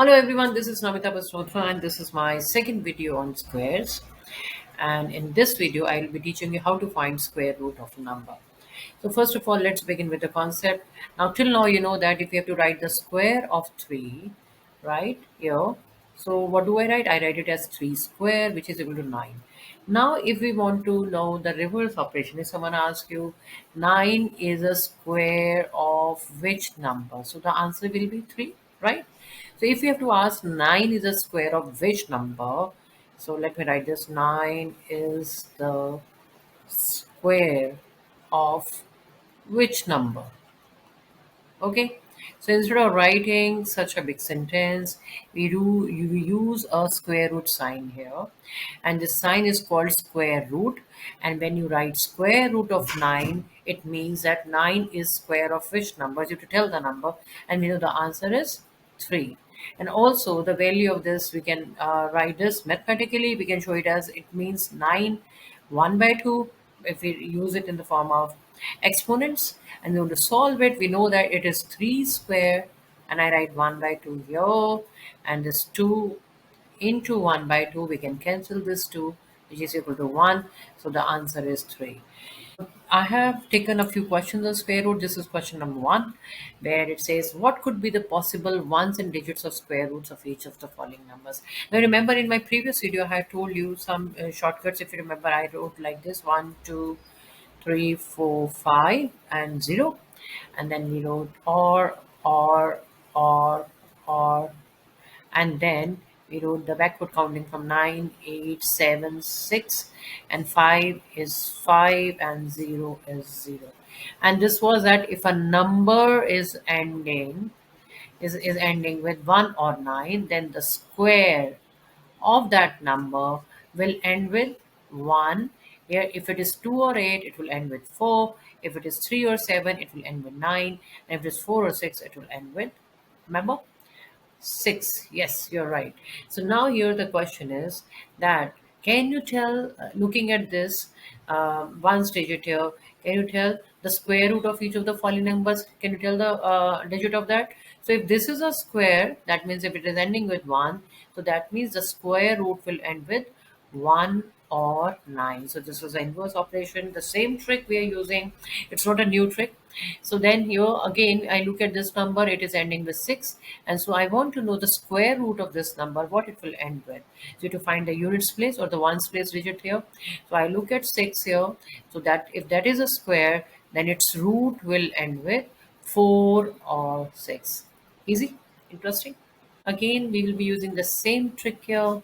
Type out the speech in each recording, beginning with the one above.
Hello everyone, this is Namita Basrotra and this is my second video on squares. And in this video, I will be teaching you how to find square root of a number. So first of all, let's begin with the concept. Now till now, you know that if you have to write the square of 3, right, here. So what do I write? I write it as 3 square, which is equal to 9. Now, if we want to know the reverse operation, if someone asks you, 9 is a square of which number? So the answer will be 3, right? So if you have to ask 9 is a square of which number, so let me write this. 9 is the square of which number? Okay. So instead of writing such a big sentence, you use a square root sign here. And this sign is called square root. And when you write square root of 9, it means that 9 is square of which number? You have to tell the number. And we know the answer is 3. And also the value of this, we can write this mathematically. We can show it as it means 9 1 by 2 if we use it in the form of exponents, and we want to solve it. We know that it is 3 square, and I write 1 by 2 here, and this 2 into 1 by 2, we can cancel this 2, which is equal to 1. So the answer is 3. I have taken a few questions on square root. This is question number 1, where it says, what could be the possible ones and digits of square roots of each of the following numbers? Now, remember in my previous video, I have told you some shortcuts. If you remember, I wrote like this: 1, 2, 3, 4, 5, and 0. And then we wrote or, and then we wrote the backward counting from 9, 8, 7, 6, and 5 is 5, and 0 is 0. And this was that if a number is ending with 1 or 9, then the square of that number will end with 1. Here, if it is 2 or 8, it will end with 4. If it is 3 or 7, it will end with 9. And if it is 4 or 6, it will end with, remember, 6. Yes, you're right. So now here the question is that, can you tell, looking at this ones digit here, can you tell the square root of each of the following numbers? Can you tell the digit of that? So if this is a square, that means if it is ending with 1, so that means the square root will end with 1 or 9. So this is the inverse operation, the same trick we are using. It's not a new trick. So then here again, I look at this number, it is ending with 6. And so I want to know the square root of this number, what it will end with. So to find the units place or the ones place digit here. So I look at 6 here. So that if that is a square, then its root will end with 4 or 6. Easy? Interesting? Again, we will be using the same trick here.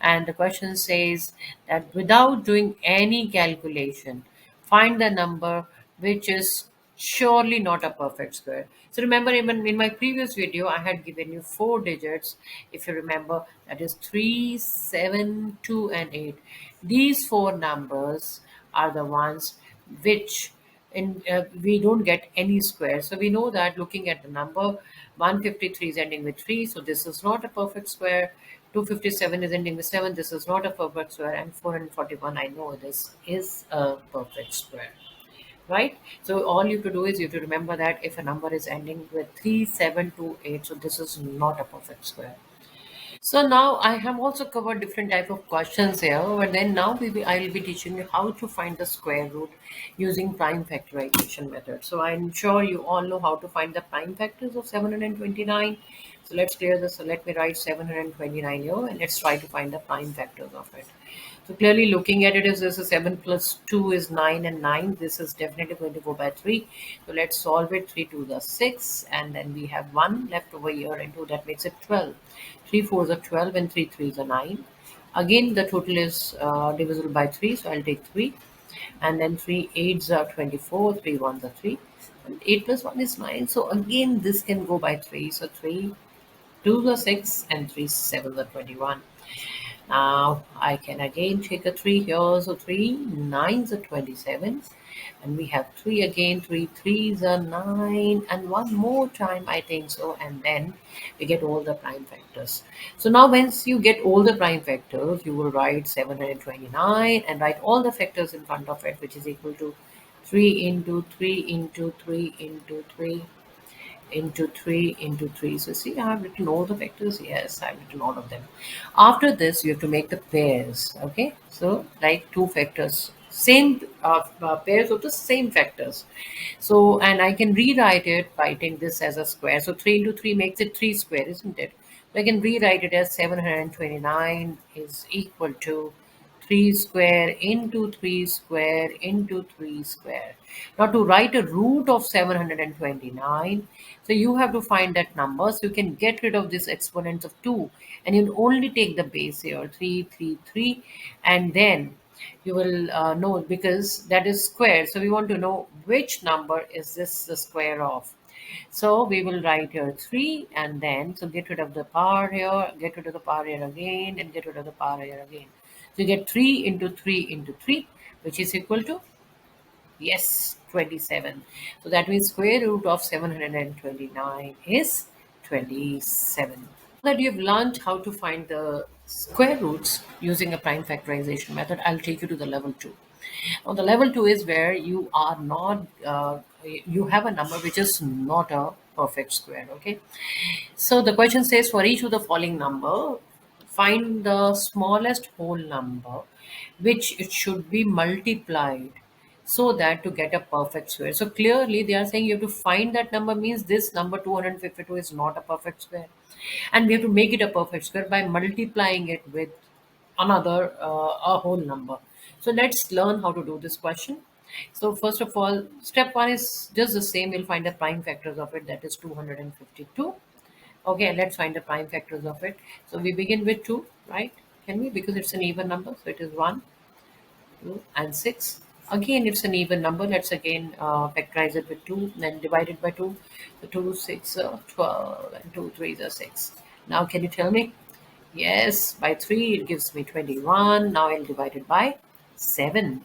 And the question says that without doing any calculation, find the number which is surely not a perfect square. So remember, even in my previous video, I had given you 4 digits. If you remember, that is 3, 7, 2, and 8. These 4 numbers are the ones which we don't get any square. So we know that looking at the number, 153 is ending with 3, so this is not a perfect square. 257 is ending with 7, this is not a perfect square. And 441, I know this is a perfect square, right? So all you have to do is you have to remember that if a number is ending with 3, 7, 2, 8, so this is not a perfect square. So now I have also covered different type of questions here, but then now I will be teaching you how to find the square root using prime factorization method. So I'm sure you all know how to find the prime factors of 729. So let's clear this. So let me write 729 here, and let's try to find the prime factors of it. So clearly looking at it, is this is 7 plus 2 is 9, and 9. This is definitely going to go by 3. So let's solve it. 3 to the 6, and then we have 1 left over here, and 2, that makes it 12. 3 4s are 12, and 3 3s are 9. Again, the total is divisible by 3, so I'll take 3. And then 3 8s are 24, 3 1s are 3. And 8 plus 1 is 9. So again, this can go by 3. So 3 2s are 6, and 3 7s are 21. Now I can again take a 3 here. So 3 9s are 27. And we have 3 again. 3 3s are 9. And one more time, I think so. And then we get all the prime factors. So now once you get all the prime factors, you will write 729 and write all the factors in front of it, which is equal to 3 into 3 into 3 into 3 into 3 into 3. So see, I have written all the vectors. Yes, I've written all of them. After this, you have to make the pairs. Okay, so like two vectors, same pairs of the same vectors. So, and I can rewrite it by writing this as a square. So 3 into 3 makes it 3 square, isn't it? So I can rewrite it as 729 is equal to 3 square into 3 square into 3 square. Now to write a root of 729, so you have to find that number. So you can get rid of this exponents of 2 and you'll only take the base here 3, 3, 3, and then you will know because that is square. So we want to know which number is this the square of. So we will write here 3 and then, so get rid of the power here, get rid of the power here again, and get rid of the power here again. So you get 3 into 3 into 3, which is equal to, yes, 27. So that means square root of 729 is 27. That you've learned how to find the square roots using a prime factorization method, I'll take you to the level 2. Now, the level 2 is where you are not, you have a number which is not a perfect square. Okay. So the question says for each of the following number, find the smallest whole number which it should be multiplied so that to get a perfect square. So clearly they are saying you have to find that number means this number 252 is not a perfect square. And we have to make it a perfect square by multiplying it with another a whole number. So let's learn how to do this question. So first of all, step one is just the same. We'll find the prime factors of it, that is 252. Okay, let's find the prime factors of it. So we begin with 2, right? Can we? Because it's an even number. So it is 1, 2, and 6. Again, it's an even number. Let's again factorize it with 2, then divide it by 2. So 2, 6, 12, and 2, 3 are 6. Now, can you tell me? Yes, by 3 it gives me 21. Now I'll divide it by 7.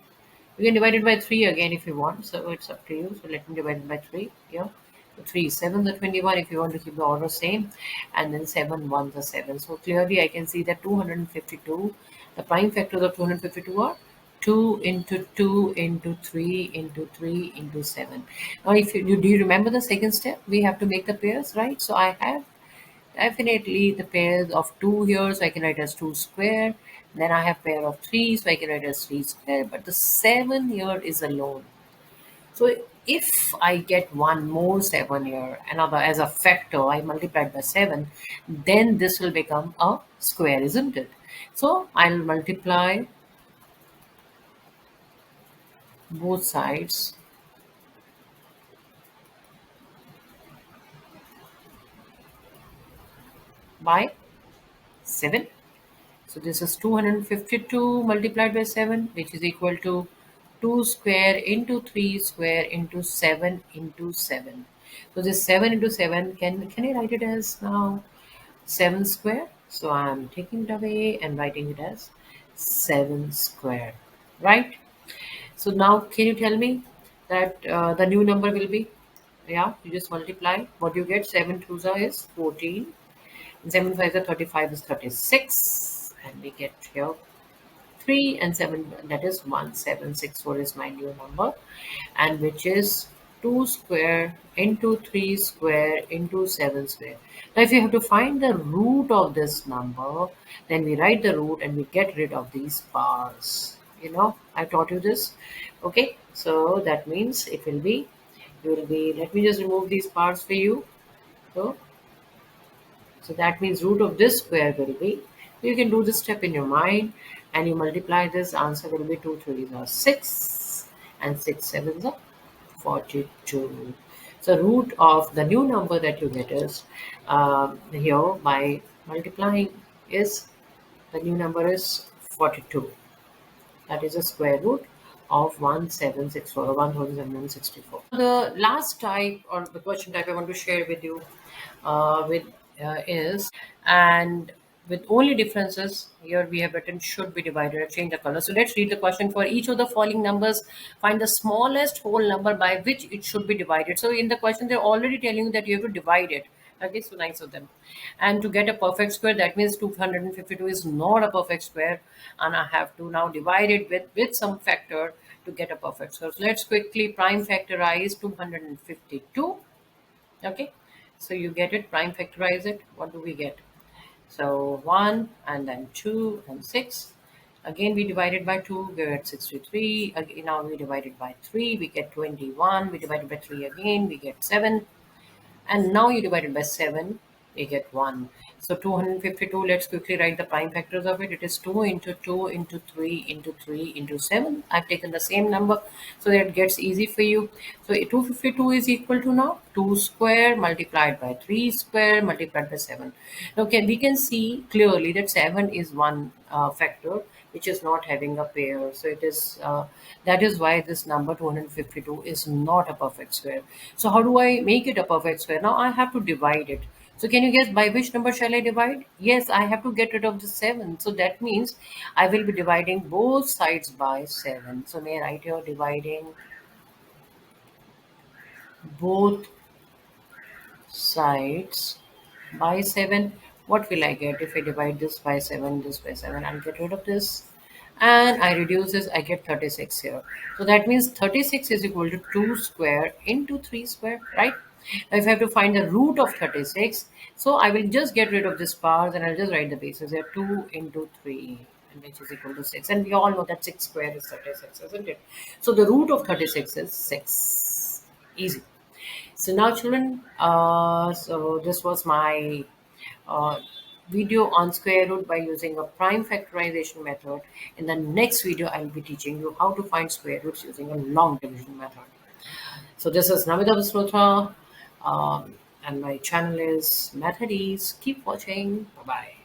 You can divide it by 3 again if you want. So it's up to you. So let me divide it by 3 here. So 3 7 the 21 if you want to keep the order same. And then 7 1 the 7. So clearly I can see that 252, the prime factors of 252 are 2 into 2 into 3 into 3 into 7. Now if do you remember the second step? We have to make the pairs, right? So I have definitely the pairs of 2 here, so I can write as 2 square. Then I have pair of 3, so I can write as 3 square. But the 7 here is alone. So if I get one more 7 here, another as a factor, I multiplied by 7, then this will become a square, isn't it? So I'll multiply both sides by 7. So this is 252 multiplied by 7, which is equal to 2 square into 3 square into 7 into 7. So this 7 into 7, can I write it as now 7 square? So I'm taking it away and writing it as 7 square, right? So now can you tell me that the new number will be, yeah, you just multiply. What you get, 7 twos are is 14. 7 5 is 35 is 36, and we get here 3 and 7, that is 1764 is my new number, and which is 2 square into 3 square into 7 square. Now if you have to find the root of this number, then we write the root and we get rid of these bars. You know, I taught you this. Okay, so that means it will be, you will be, let me just remove these parts for you. So that means root of this square will be, you can do this step in your mind and you multiply this, answer will be 2 3s are 6 and 6 7s are 42. So root of the new number that you get is here by multiplying is, the new number is 42. That is a square root of 1764 or 1764. The last type or the question type I want to share with you with is, and with only differences here we have written should be divided. I've changed the color. So let's read the question. For each of the following numbers, find the smallest whole number by which it should be divided. So in the question they're already telling you that you have to divide it. Okay, so nice of them. And to get a perfect square, that means 252 is not a perfect square, and I have to now divide it with some factor to get a perfect square. So let's quickly prime factorize 252. Okay, So you get it, prime factorize it. What do we get? So 1 and then 2 and 6. Again, we divide it by 2, we get 63. Again, now we divide it by 3, we get 21. We divide it by 3 again, we get 7. And now you divide it by 7, you get 1. So 252, let's quickly write the prime factors of it. It is 2 into 2 into 3 into 3 into 7. I've taken the same number so that it gets easy for you. So 252 is equal to now 2 square multiplied by 3 square multiplied by 7. Okay, we can see clearly that 7 is one factor which is not having a pair. So it is that is why this number 252 is not a perfect square. So how do I make it a perfect square? Now I have to divide it. So can you guess by which number shall I divide? Yes, I have to get rid of the 7. So that means I will be dividing both sides by 7. So may I write here dividing both sides by 7. What will I get if I divide this by 7, this by 7? I'll get rid of this and I reduce this, I get 36 here. So that means 36 is equal to 2 square into 3 square, right? Now if I have to find the root of 36, so I will just get rid of this part and I'll just write the bases here, 2 into 3, which is equal to 6. And we all know that 6 square is 36, isn't it? So the root of 36 is 6. Easy. So now, children, so this was my uh, video on square root by using a prime factorization method. In the next video, I'll be teaching you how to find square roots using a long division method. So this is Namita Visrotra, and my channel is Method Ease. Keep watching. Bye bye.